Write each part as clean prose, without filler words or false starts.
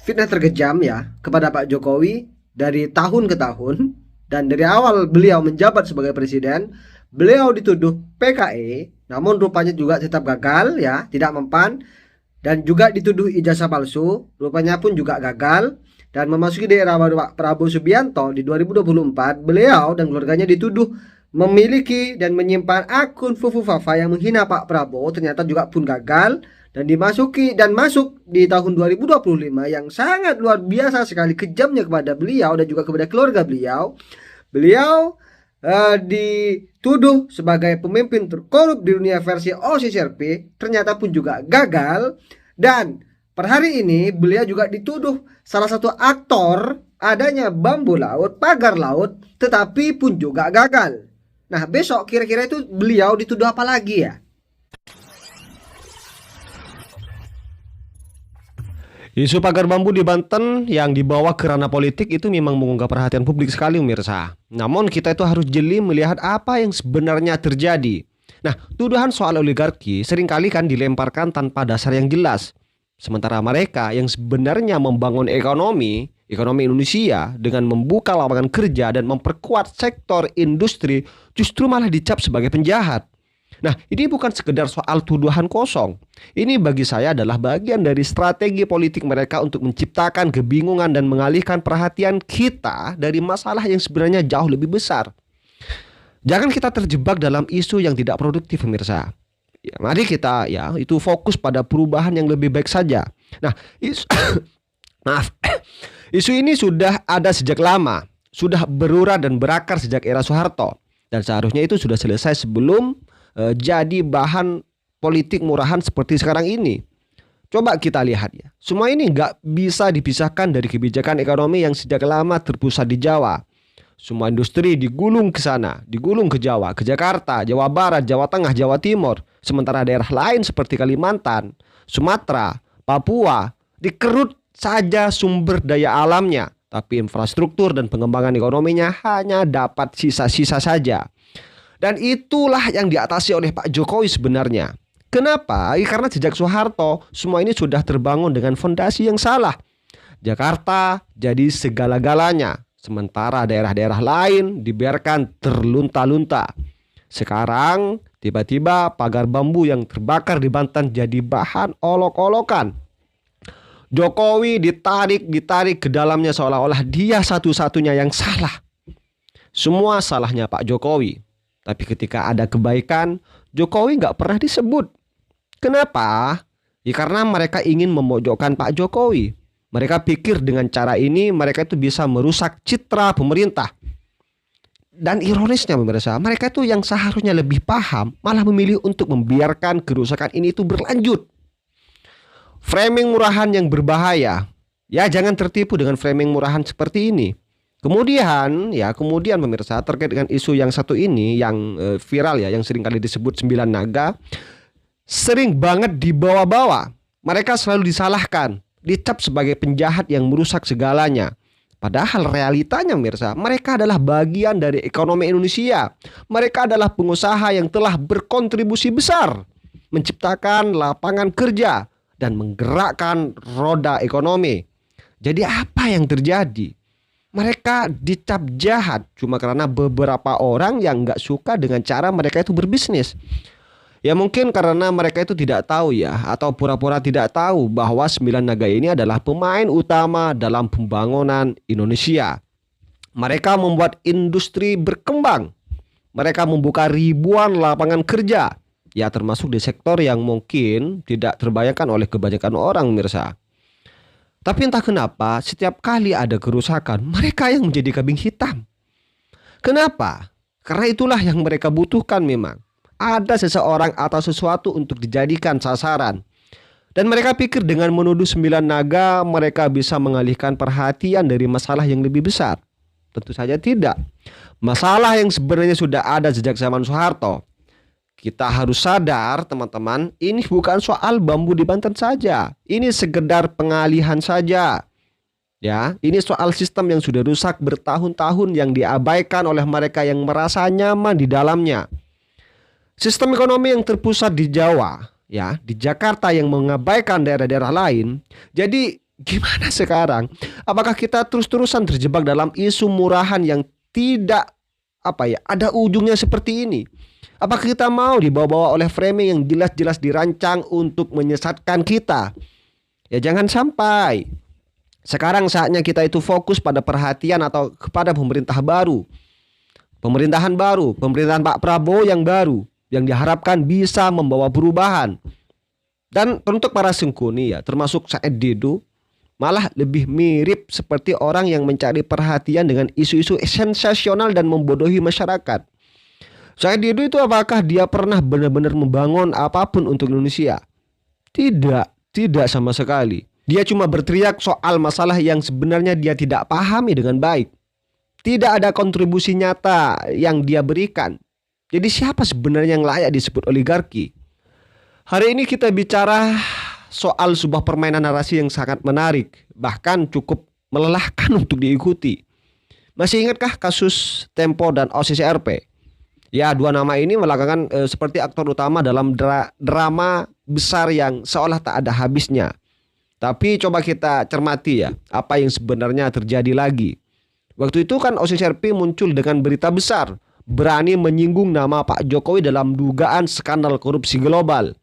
fitnah terkejam ya kepada Pak Jokowi dari tahun ke tahun, dan dari awal beliau menjabat sebagai presiden, beliau dituduh PKE, namun rupanya juga tetap gagal ya, tidak mempan, dan juga dituduh ijazah palsu, rupanya pun juga gagal. Dan memasuki daerah baru Pak Prabowo Subianto di 2024, beliau dan keluarganya dituduh memiliki dan menyimpan akun Fufu Fafa yang menghina Pak Prabowo, ternyata juga pun gagal. Dan dimasuki dan masuk di tahun 2025 yang sangat luar biasa sekali kejamnya kepada beliau dan juga kepada keluarga beliau. Beliau dituduh sebagai pemimpin terkorup di dunia versi OCCRP, ternyata pun juga gagal. Dan per hari ini beliau juga dituduh salah satu aktor adanya bambu laut, pagar laut, tetapi pun juga gagal. Nah, besok kira-kira itu beliau dituduh apa lagi ya? Isu pagar bambu di Banten yang dibawa ke ranah politik itu memang mengundang perhatian publik sekali, pemirsa. Namun kita itu harus jeli melihat apa yang sebenarnya terjadi. Nah, tuduhan soal oligarki seringkali kan dilemparkan tanpa dasar yang jelas. Sementara mereka yang sebenarnya membangun ekonomi Indonesia dengan membuka lapangan kerja dan memperkuat sektor industri justru malah dicap sebagai penjahat. Nah, ini bukan sekedar soal tuduhan kosong. Ini bagi saya adalah bagian dari strategi politik mereka untuk menciptakan kebingungan dan mengalihkan perhatian kita dari masalah yang sebenarnya jauh lebih besar. Jangan kita terjebak dalam isu yang tidak produktif, pemirsa. Ya, mari kita itu fokus pada perubahan yang lebih baik saja. Nah, maaf. Isu ini sudah ada sejak lama, sudah berurat dan berakar sejak era Soeharto, dan seharusnya itu sudah selesai sebelum jadi bahan politik murahan seperti sekarang ini. Coba kita lihat ya, semua ini nggak bisa dipisahkan dari kebijakan ekonomi yang sejak lama terpusat di Jawa. Semua industri digulung ke sana, digulung ke Jawa, ke Jakarta, Jawa Barat, Jawa Tengah, Jawa Timur. Sementara daerah lain seperti Kalimantan, Sumatera, Papua dikerut saja sumber daya alamnya, tapi infrastruktur dan pengembangan ekonominya hanya dapat sisa-sisa saja. Dan itulah yang diatasi oleh Pak Jokowi sebenarnya. Kenapa? Karena sejak Soeharto semua ini sudah terbangun dengan fondasi yang salah. Jakarta jadi segala-galanya, sementara daerah-daerah lain dibiarkan terlunta-lunta. Sekarang tiba-tiba pagar bambu yang terbakar di Banten jadi bahan olok-olokan. Jokowi ditarik ke dalamnya seolah-olah dia satu-satunya yang salah. Semua salahnya Pak Jokowi. Tapi ketika ada kebaikan, Jokowi nggak pernah disebut. Kenapa? Ya karena mereka ingin memojokkan Pak Jokowi. Mereka pikir dengan cara ini mereka itu bisa merusak citra pemerintah. Dan ironisnya pemirsa, mereka itu yang seharusnya lebih paham malah memilih untuk membiarkan kerusakan ini itu berlanjut. Framing murahan yang berbahaya. Ya jangan tertipu dengan framing murahan seperti ini. Kemudian pemirsa, terkait dengan isu yang satu ini yang viral ya, yang sering kali disebut 9 naga, sering banget dibawa-bawa. Mereka selalu disalahkan, dicap sebagai penjahat yang merusak segalanya. Padahal realitanya pemirsa, mereka adalah bagian dari ekonomi Indonesia. Mereka adalah pengusaha yang telah berkontribusi besar menciptakan lapangan kerja dan menggerakkan roda ekonomi. Jadi apa yang terjadi? Mereka dicap jahat cuma karena beberapa orang yang nggak suka dengan cara mereka itu berbisnis. Ya mungkin karena mereka itu tidak tahu ya, atau pura-pura tidak tahu bahwa 9 naga ini adalah pemain utama dalam pembangunan Indonesia. Mereka membuat industri berkembang. Mereka membuka ribuan lapangan kerja. Ya termasuk di sektor yang mungkin tidak terbayangkan oleh kebanyakan orang, pemirsa. Tapi entah kenapa setiap kali ada kerusakan, mereka yang menjadi kambing hitam. Kenapa? Karena itulah yang mereka butuhkan memang. Ada seseorang atau sesuatu untuk dijadikan sasaran. Dan mereka pikir dengan menuduh 9 naga, mereka bisa mengalihkan perhatian dari masalah yang lebih besar. Tentu saja tidak. Masalah yang sebenarnya sudah ada sejak zaman Soeharto. Kita harus sadar teman-teman, ini bukan soal bambu di Banten saja. Ini sekedar pengalihan saja. Ya, ini soal sistem yang sudah rusak bertahun-tahun yang diabaikan oleh mereka yang merasa nyaman di dalamnya. Sistem ekonomi yang terpusat di Jawa, ya, di Jakarta yang mengabaikan daerah-daerah lain. Jadi Gimana sekarang? Apakah kita terus-terusan terjebak dalam isu murahan yang tidak ada ujungnya seperti ini? Apakah kita mau dibawa-bawa oleh framing yang jelas-jelas dirancang untuk menyesatkan kita? Ya jangan sampai. Sekarang saatnya kita itu fokus pada perhatian atau kepada pemerintahan baru, pemerintahan Pak Prabowo yang baru, yang diharapkan bisa membawa perubahan. Dan untuk para sengkuni ya, termasuk Said Didu, malah lebih mirip seperti orang yang mencari perhatian dengan isu-isu sensasional dan membodohi masyarakat. Said Didu itu apakah dia pernah benar-benar membangun apapun untuk Indonesia? Tidak sama sekali. Dia cuma berteriak soal masalah yang sebenarnya dia tidak pahami dengan baik. Tidak ada kontribusi nyata yang dia berikan. Jadi siapa sebenarnya yang layak disebut oligarki? Hari ini kita bicara soal sebuah permainan narasi yang sangat menarik, bahkan cukup melelahkan untuk diikuti. Masih ingatkah kasus Tempo dan OCCRP? Ya, dua nama ini belakangan seperti aktor utama dalam drama besar yang seolah tak ada habisnya. Tapi coba kita cermati ya, apa yang sebenarnya terjadi lagi. Waktu itu kan OCCRP muncul dengan berita besar, berani menyinggung nama Pak Jokowi dalam dugaan skandal korupsi global.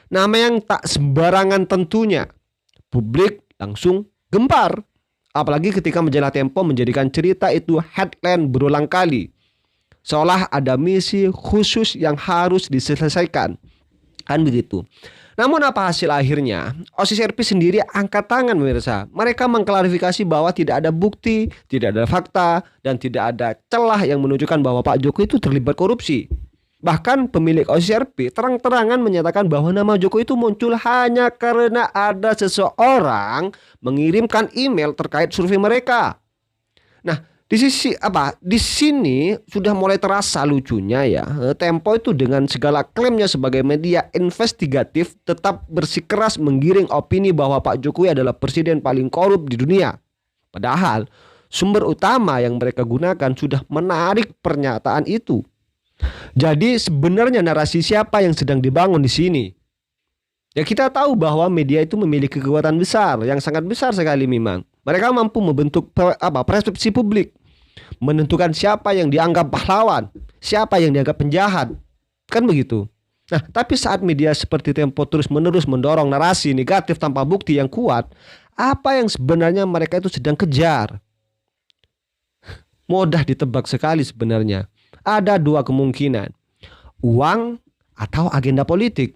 Nama yang tak sembarangan tentunya. Publik langsung gempar. Apalagi ketika majalah Tempo menjadikan cerita itu headline berulang kali. Seolah ada misi khusus yang harus diselesaikan. Kan begitu. Namun apa hasil akhirnya? OCCRP sendiri angkat tangan pemirsa. Mereka mengklarifikasi bahwa tidak ada bukti, tidak ada fakta, dan tidak ada celah yang menunjukkan bahwa Pak Jokowi itu terlibat korupsi. Bahkan pemilik OCCRP terang-terangan menyatakan bahwa nama Jokowi itu muncul hanya karena ada seseorang mengirimkan email terkait survei mereka. Nah, di sini sudah mulai terasa lucunya ya. Tempo itu dengan segala klaimnya sebagai media investigatif tetap bersikeras menggiring opini bahwa Pak Jokowi adalah presiden paling korup di dunia. Padahal sumber utama yang mereka gunakan sudah menarik pernyataan itu. Jadi sebenarnya narasi siapa yang sedang dibangun di sini? Ya kita tahu bahwa media itu memiliki kekuatan besar, yang sangat besar sekali memang. Mereka mampu membentuk persepsi publik, menentukan siapa yang dianggap pahlawan, siapa yang dianggap penjahat. Kan begitu. Nah, tapi saat media seperti Tempo terus-menerus mendorong narasi negatif tanpa bukti yang kuat, apa yang sebenarnya mereka itu sedang kejar? Mudah ditebak sekali sebenarnya. Ada dua kemungkinan. Uang atau agenda politik.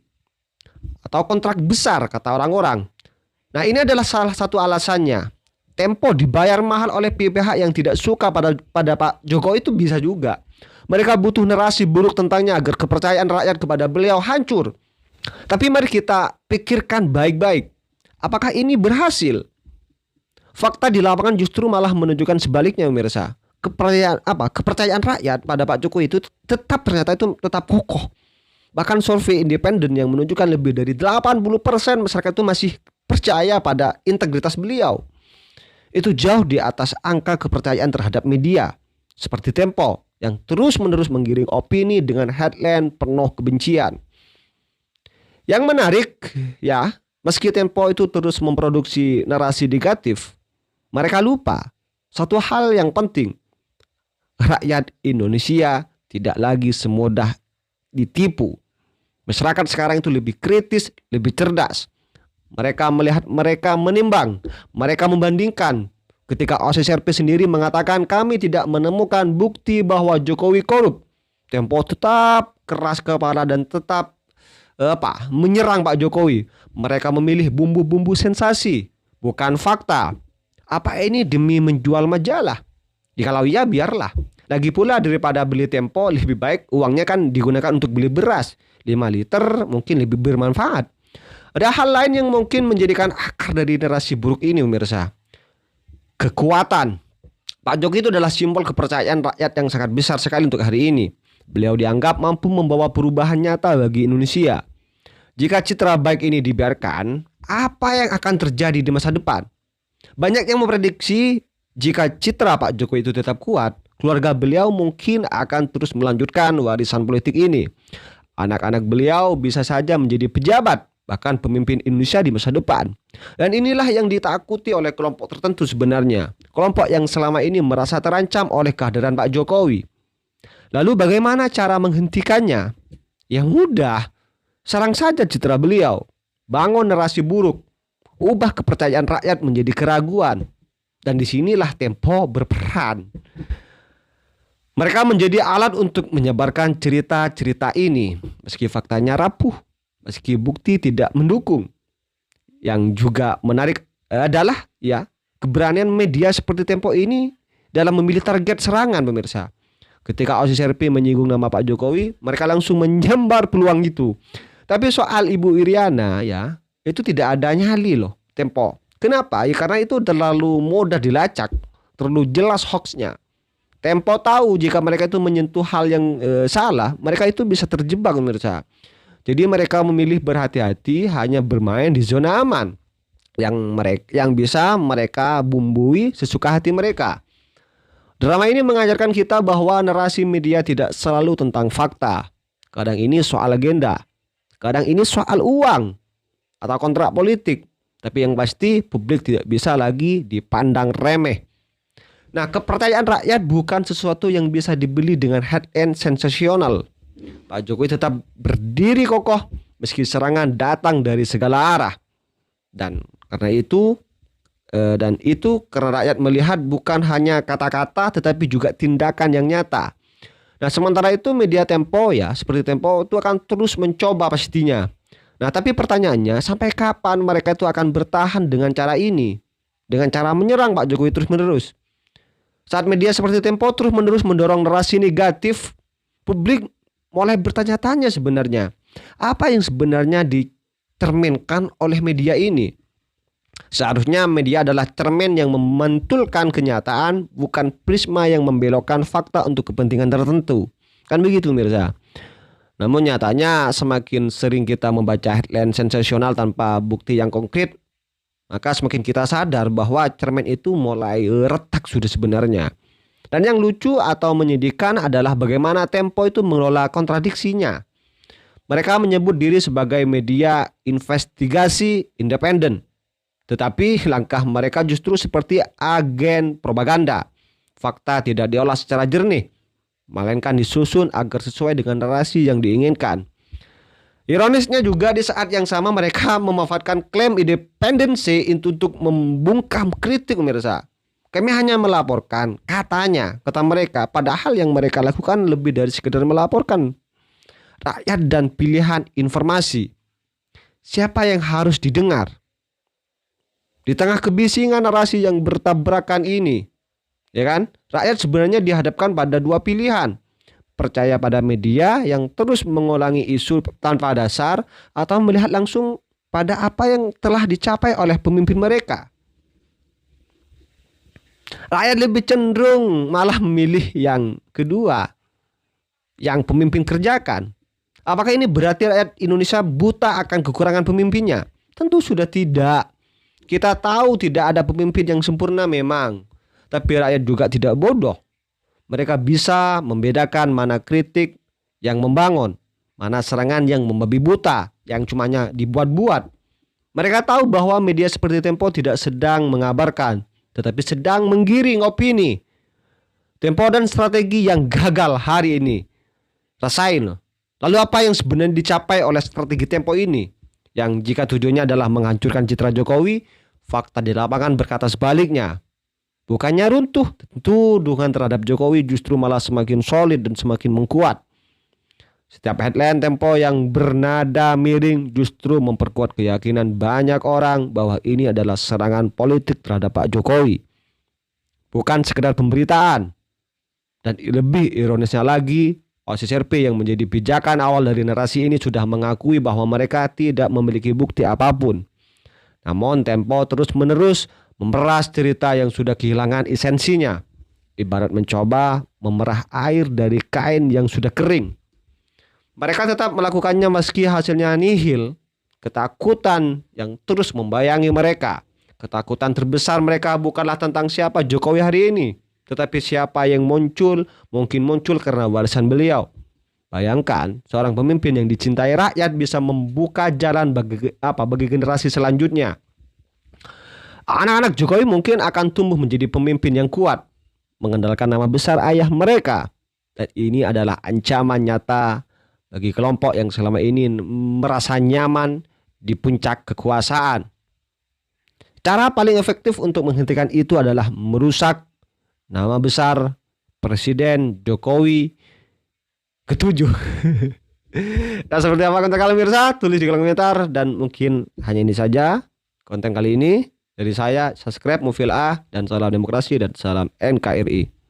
Atau kontrak besar kata orang-orang. Nah, ini adalah salah satu alasannya. Tempo dibayar mahal oleh pihak yang tidak suka pada Pak Jokowi itu bisa juga. Mereka butuh narasi buruk tentangnya agar kepercayaan rakyat kepada beliau hancur. Tapi mari kita pikirkan baik-baik. Apakah ini berhasil? Fakta di lapangan justru malah menunjukkan sebaliknya pemirsa. Kepercayaan rakyat pada Pak Jokowi itu tetap kokoh. Bahkan survei independen yang menunjukkan lebih dari 80% masyarakat itu masih percaya pada integritas beliau. Itu jauh di atas angka kepercayaan terhadap media seperti Tempo yang terus-menerus menggiring opini dengan headline penuh kebencian. Yang menarik ya, meski Tempo itu terus memproduksi narasi negatif, mereka lupa satu hal yang penting. Rakyat Indonesia tidak lagi semudah ditipu. Masyarakat sekarang itu lebih kritis, lebih cerdas. Mereka melihat, mereka menimbang, mereka membandingkan. Ketika OCCRP sendiri mengatakan kami tidak menemukan bukti bahwa Jokowi korup, Tempo tetap keras kepala dan tetap menyerang Pak Jokowi. Mereka memilih bumbu-bumbu sensasi, bukan fakta. Apa ini demi menjual majalah? Kalau iya biarlah. Lagi pula daripada beli Tempo, lebih baik uangnya kan digunakan untuk beli beras 5 liter, mungkin lebih bermanfaat. Ada hal lain yang mungkin menjadikan akar dari narasi buruk ini pemirsa. Kekuatan. Pak Jokowi itu adalah simbol kepercayaan rakyat yang sangat besar sekali untuk hari ini. Beliau dianggap mampu membawa perubahan nyata bagi Indonesia. Jika citra baik ini dibiarkan, apa yang akan terjadi di masa depan? Banyak yang memprediksi jika citra Pak Jokowi itu tetap kuat, keluarga beliau mungkin akan terus melanjutkan warisan politik ini. Anak-anak beliau bisa saja menjadi pejabat, bahkan pemimpin Indonesia di masa depan. Dan inilah yang ditakuti oleh kelompok tertentu sebenarnya. Kelompok yang selama ini merasa terancam oleh kehadiran Pak Jokowi. Lalu bagaimana cara menghentikannya? Yang mudah, serang saja citra beliau. Bangun narasi buruk. Ubah kepercayaan rakyat menjadi keraguan. Dan disinilah Tempo berperan. Mereka menjadi alat untuk menyebarkan cerita-cerita ini, meski faktanya rapuh, meski bukti tidak mendukung. Yang juga menarik adalah keberanian media seperti Tempo ini dalam memilih target serangan, pemirsa. Ketika OSIS RP menyinggung nama Pak Jokowi, mereka langsung menyambar peluang itu. Tapi soal Ibu Iriana itu tidak ada nyali loh Tempo. Kenapa? Ya karena itu terlalu mudah dilacak, terlalu jelas hoaxnya. Tempo tahu jika mereka itu menyentuh hal yang salah, mereka itu bisa terjebak, pemirsa. Jadi mereka memilih berhati-hati, hanya bermain di zona aman yang bisa mereka bumbui sesuka hati mereka. Drama ini mengajarkan kita bahwa narasi media tidak selalu tentang fakta. Kadang ini soal agenda, kadang ini soal uang atau kontrak politik. Tapi yang pasti publik tidak bisa lagi dipandang remeh. Nah, kepercayaan rakyat bukan sesuatu yang bisa dibeli dengan headline sensasional. Pak Jokowi tetap berdiri kokoh meski serangan datang dari segala arah. Dan itu karena rakyat melihat bukan hanya kata-kata tetapi juga tindakan yang nyata. Nah, sementara itu media Tempo seperti Tempo itu akan terus mencoba pastinya. Nah, tapi pertanyaannya sampai kapan mereka itu akan bertahan dengan cara ini? Dengan cara menyerang Pak Jokowi terus-menerus. Saat media seperti Tempo terus-menerus mendorong narasi negatif, publik mulai bertanya-tanya sebenarnya. Apa yang sebenarnya diterminkan oleh media ini? Seharusnya media adalah cermin yang memantulkan kenyataan, bukan prisma yang membelokkan fakta untuk kepentingan tertentu. Kan begitu, Mirza. Namun nyatanya semakin sering kita membaca headline sensasional tanpa bukti yang konkret, maka semakin kita sadar bahwa cermin itu mulai retak sudah sebenarnya. Dan yang lucu atau menyedihkan adalah bagaimana Tempo itu mengelola kontradiksinya. Mereka menyebut diri sebagai media investigasi independen. Tetapi langkah mereka justru seperti agen propaganda. Fakta tidak diolah secara jernih, melainkan disusun agar sesuai dengan narasi yang diinginkan. Ironisnya juga di saat yang sama mereka memanfaatkan klaim independensi untuk membungkam kritik, pemirsa. Kami hanya melaporkan kata mereka, padahal yang mereka lakukan lebih dari sekedar melaporkan rakyat dan pilihan informasi. Siapa yang harus didengar? Di tengah kebisingan narasi yang bertabrakan ini, rakyat sebenarnya dihadapkan pada dua pilihan. Percaya pada media yang terus mengulangi isu tanpa dasar atau melihat langsung pada apa yang telah dicapai oleh pemimpin mereka. Rakyat lebih cenderung malah memilih yang kedua, yang pemimpin kerjakan. Apakah ini berarti rakyat Indonesia buta akan kekurangan pemimpinnya? Tentu sudah tidak. Kita tahu tidak ada pemimpin yang sempurna memang, tapi rakyat juga tidak bodoh. Mereka bisa membedakan mana kritik yang membangun, mana serangan yang membabi buta, yang cumanya dibuat-buat. Mereka tahu bahwa media seperti Tempo tidak sedang mengabarkan, tetapi sedang menggiring opini. Tempo dan strategi yang gagal hari ini. Rasain. Lalu apa yang sebenarnya dicapai oleh strategi Tempo ini? Yang jika tujuannya adalah menghancurkan citra Jokowi, fakta di lapangan berkata sebaliknya. Bukannya runtuh, tentu dukungan terhadap Jokowi justru malah semakin solid dan semakin menguat. Setiap headline Tempo yang bernada miring justru memperkuat keyakinan banyak orang bahwa ini adalah serangan politik terhadap Pak Jokowi. Bukan sekedar pemberitaan. Dan lebih ironisnya lagi, OSIS RP yang menjadi pijakan awal dari narasi ini sudah mengakui bahwa mereka tidak memiliki bukti apapun. Namun Tempo terus-menerus memeras cerita yang sudah kehilangan esensinya. Ibarat mencoba memerah air dari kain yang sudah kering. Mereka tetap melakukannya meski hasilnya nihil. Ketakutan yang terus membayangi mereka. Ketakutan terbesar mereka bukanlah tentang siapa Jokowi hari ini, tetapi siapa yang mungkin muncul karena warisan beliau. Bayangkan seorang pemimpin yang dicintai rakyat bisa membuka jalan bagi generasi selanjutnya. Anak-anak Jokowi mungkin akan tumbuh menjadi pemimpin yang kuat, mengandalkan nama besar ayah mereka. Dan ini adalah ancaman nyata bagi kelompok yang selama ini merasa nyaman di puncak kekuasaan. Cara paling efektif untuk menghentikan itu adalah merusak nama besar Presiden Jokowi ketujuh. Nah, seperti apa konten kalian pemirsa? Tulis di kolom komentar. Dan mungkin hanya ini saja konten kali ini dari saya. Subscribe Mufil A, dan salam demokrasi dan salam NKRI.